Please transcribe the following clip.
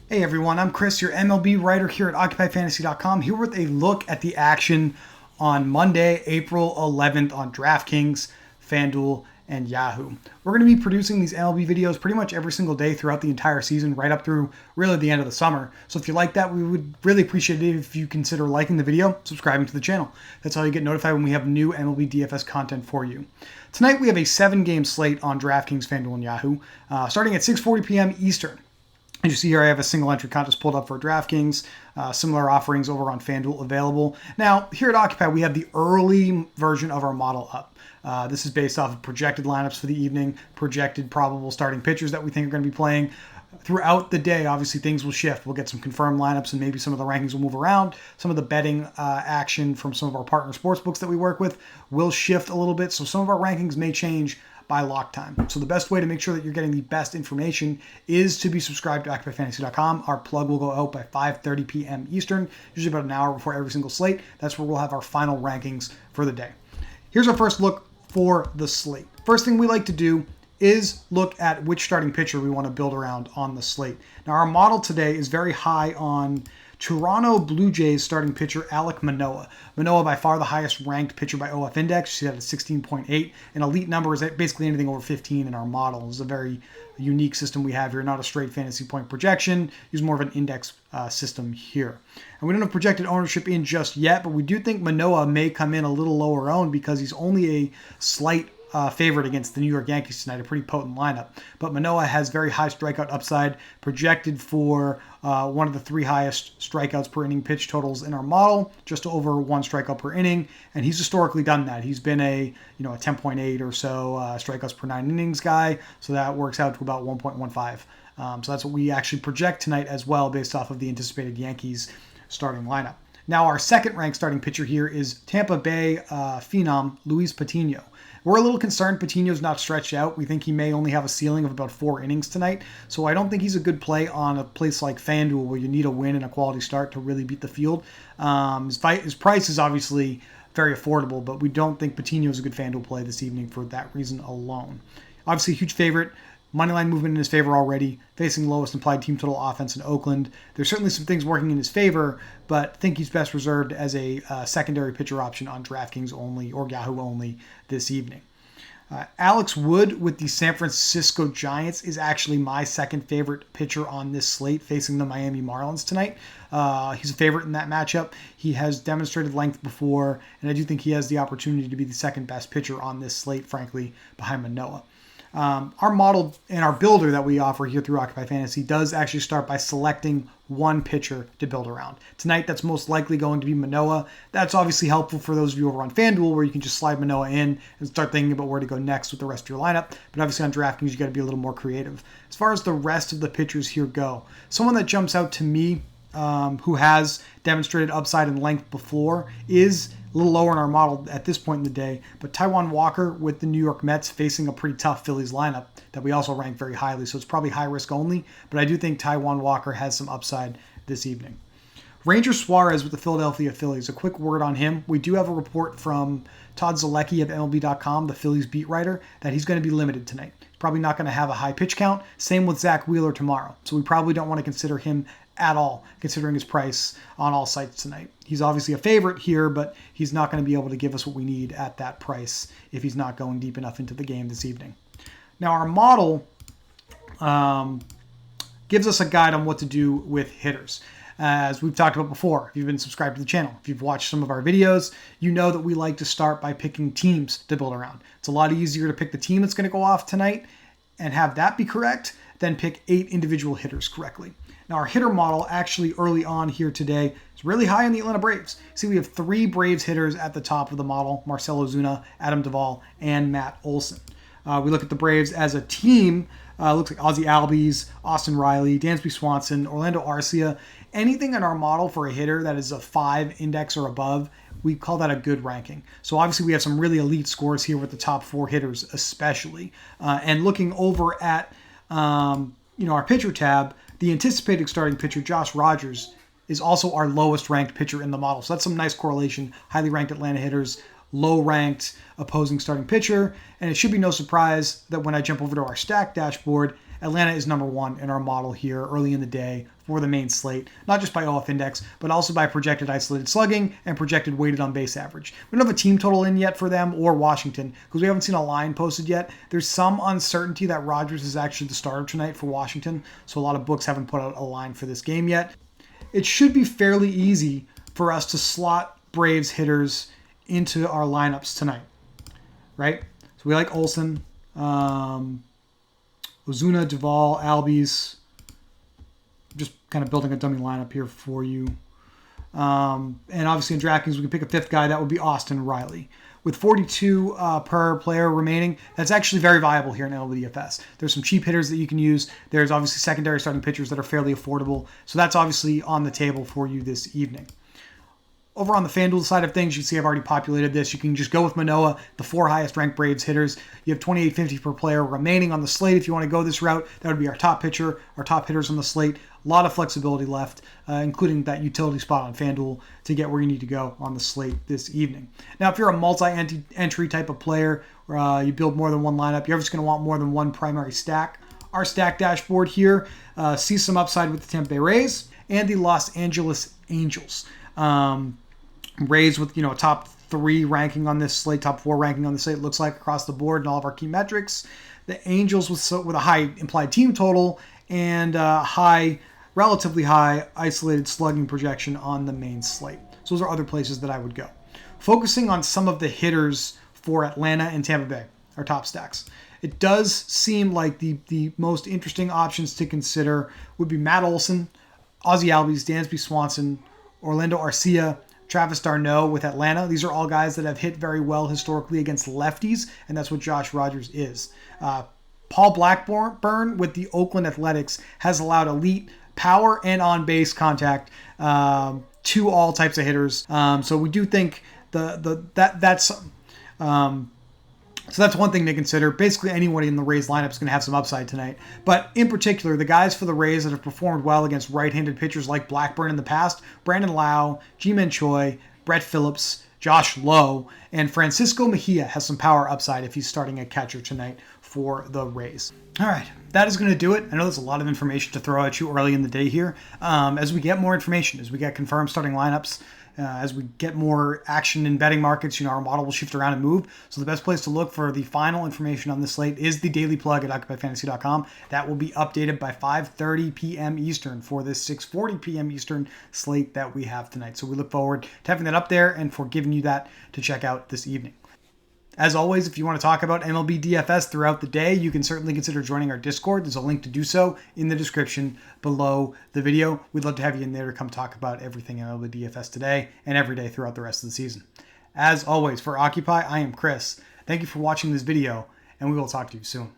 Hey everyone, I'm Chris, your MLB writer here at OccupyFantasy.com, here with a look at the action on Monday, April 11th on DraftKings, FanDuel, and Yahoo. We're going to be producing these MLB videos pretty much every single day throughout the entire season, right up through really the end of the summer. So if you like that, we would really appreciate it if you consider liking the video, subscribing to the channel. That's how you get notified when we have new MLB DFS content for you. Tonight we have a 7-game slate on DraftKings, FanDuel, and Yahoo, starting at 6:40 p.m. Eastern. As you see here, I have a single entry contest pulled up for DraftKings. Similar offerings over on FanDuel available. Now, here at Occupy, we have the early version of our model up. This is based off of projected lineups for the evening, projected probable starting pitchers that we think are going to be playing. Throughout the day, obviously, things will shift. We'll get some confirmed lineups and maybe some of the rankings will move around. Some of the betting action from some of our partner sportsbooks that we work with will shift a little bit. So some of our rankings may change by lock time. So the best way to make sure that you're getting the best information is to be subscribed to OccupyFantasy.com. Our plug will go out by 5:30 p.m. Eastern, usually about an hour before every single slate. That's where we'll have our final rankings for the day. Here's our first look for the slate. First thing we like to do is look at which starting pitcher we want to build around on the slate. Now our model today is very high on Toronto Blue Jays starting pitcher Alek Manoah. Manoah by far the highest ranked pitcher by OF Index. You see that at 16.8. An elite number is basically anything over 15 in our model. It's a very unique system we have here, not a straight fantasy point projection. Use more of an index system here. And we don't have projected ownership in just yet, but we do think Manoah may come in a little lower owned because he's only a slight favorite against the New York Yankees tonight, a pretty potent lineup. But Manoah has very high strikeout upside, projected for one of the 3 highest strikeouts per inning pitch totals in our model, just over 1 strikeout per inning, and he's historically done that. He's been a 10.8 or so strikeouts per 9 innings guy, so that works out to about 1.15. So that's what we actually project tonight as well, based off of the anticipated Yankees starting lineup. Now our second ranked starting pitcher here is Tampa Bay phenom Luis Patino. We're a little concerned Patino's not stretched out. We think he may only have a ceiling of about 4 innings tonight. So I don't think he's a good play on a place like FanDuel where you need a win and a quality start to really beat the field. His price is obviously very affordable, but we don't think Patino is a good FanDuel play this evening for that reason alone. Obviously a huge favorite. Moneyline movement in his favor already, facing lowest implied team total offense in Oakland. There's certainly some things working in his favor, but think he's best reserved as a secondary pitcher option on DraftKings only or Yahoo only this evening. Alex Wood with the San Francisco Giants is actually my second favorite pitcher on this slate, facing the Miami Marlins tonight. He's a favorite in that matchup. He has demonstrated length before, and I do think he has the opportunity to be the second best pitcher on this slate, frankly, behind Manoah. Our model and our builder that we offer here through Occupy Fantasy does actually start by selecting one pitcher to build around. Tonight, that's most likely going to be Manoah. That's obviously helpful for those of you over on FanDuel where you can just slide Manoah in and start thinking about where to go next with the rest of your lineup. But obviously on DraftKings, you got to be a little more creative. As far as the rest of the pitchers here go, someone that jumps out to me who has demonstrated upside and length before is a little lower in our model at this point in the day, but Taijuan Walker with the New York Mets facing a pretty tough Phillies lineup that we also rank very highly, so it's probably high risk only, but I do think Taijuan Walker has some upside this evening. Ranger Suarez with the Philadelphia Phillies. A quick word on him. We do have a report from Todd Zalecki of MLB.com, the Phillies beat writer, that he's going to be limited tonight. Probably not going to have a high pitch count. Same with Zach Wheeler tomorrow, so we probably don't want to consider him at all, considering his price on all sites tonight. He's obviously a favorite here, but he's not going to be able to give us what we need at that price if he's not going deep enough into the game this evening. Now, our model gives us a guide on what to do with hitters. As we've talked about before, if you've been subscribed to the channel, if you've watched some of our videos, you know that we like to start by picking teams to build around. It's a lot easier to pick the team that's going to go off tonight and have that be correct than pick 8 individual hitters correctly. Now, our hitter model actually early on here today is really high on the Atlanta Braves. See, we have 3 Braves hitters at the top of the model: Marcell Ozuna, Adam Duvall, and Matt Olson. We look at the Braves as a team. Looks like Ozzie Albies, Austin Riley, Dansby Swanson, Orlando Arcia. Anything in our model for a hitter that is a 5 index or above, we call that a good ranking. So obviously we have some really elite scores here with the top 4 hitters especially. And looking over at our pitcher tab, the anticipated starting pitcher, Josh Rogers, is also our lowest ranked pitcher in the model. So that's some nice correlation. Highly ranked Atlanta hitters, low ranked opposing starting pitcher. And it should be no surprise that when I jump over to our stack dashboard, Atlanta is number one in our model here early in the day for the main slate, not just by OF index, but also by projected isolated slugging and projected weighted on base average. We don't have a team total in yet for them or Washington because we haven't seen a line posted yet. There's some uncertainty that Rodgers is actually the starter tonight for Washington, so a lot of books haven't put out a line for this game yet. It should be fairly easy for us to slot Braves hitters into our lineups tonight, right? So we like Olsen, Ozuna, Duvall, Albies. Just kind of building a dummy lineup here for you. And obviously in DraftKings, we can pick a fifth guy. That would be Austin Riley. With 42 per player remaining, that's actually very viable here in MLB DFS. There's some cheap hitters that you can use. There's obviously secondary starting pitchers that are fairly affordable. So that's obviously on the table for you this evening. Over on the FanDuel side of things, you can see I've already populated this. You can just go with Manoah, the 4 highest ranked Braves hitters. You have 28.50 per player remaining on the slate. If you want to go this route, that would be our top pitcher, our top hitters on the slate. A lot of flexibility left, including that utility spot on FanDuel to get where you need to go on the slate this evening. Now, if you're a multi-entry type of player, you build more than one lineup, you're just going to want more than one primary stack. Our stack dashboard here sees some upside with the Tampa Bay Rays and the Los Angeles Angels. Rays with a top 3 ranking on this slate, top 4 ranking on the slate, looks like across the board in all of our key metrics. The Angels with a high implied team total and relatively high isolated slugging projection on the main slate. So those are other places that I would go. Focusing on some of the hitters for Atlanta and Tampa Bay, our top stacks. It does seem like the most interesting options to consider would be Matt Olson, Ozzie Albies, Dansby Swanson, Orlando Arcia, Travis d'Arnaud with Atlanta. These are all guys that have hit very well historically against lefties, and that's what Josh Rodgers is. Paul Blackburn with the Oakland Athletics has allowed elite power and on-base contact to all types of hitters. So we do think that's one thing to consider. Basically, anyone in the Rays lineup is going to have some upside tonight. But in particular, the guys for the Rays that have performed well against right-handed pitchers like Blackburn in the past, Brandon Lau, Ji-Man Choi, Brett Phillips, Josh Lowe, and Francisco Mejia has some power upside if he's starting at catcher tonight for the Rays. All right, that is going to do it. I know there's a lot of information to throw at you early in the day here. As we get more information, as we get confirmed starting lineups, as we get more action in betting markets, our model will shift around and move. So the best place to look for the final information on this slate is the daily plug at OccupyFantasy.com. That will be updated by 5:30 p.m. Eastern for this 6:40 p.m. Eastern slate that we have tonight. So we look forward to having that up there and for giving you that to check out this evening. As always, if you want to talk about MLB DFS throughout the day, you can certainly consider joining our Discord. There's a link to do so in the description below the video. We'd love to have you in there to come talk about everything MLB DFS today and every day throughout the rest of the season. As always, for Occupy, I am Chris. Thank you for watching this video, and we will talk to you soon.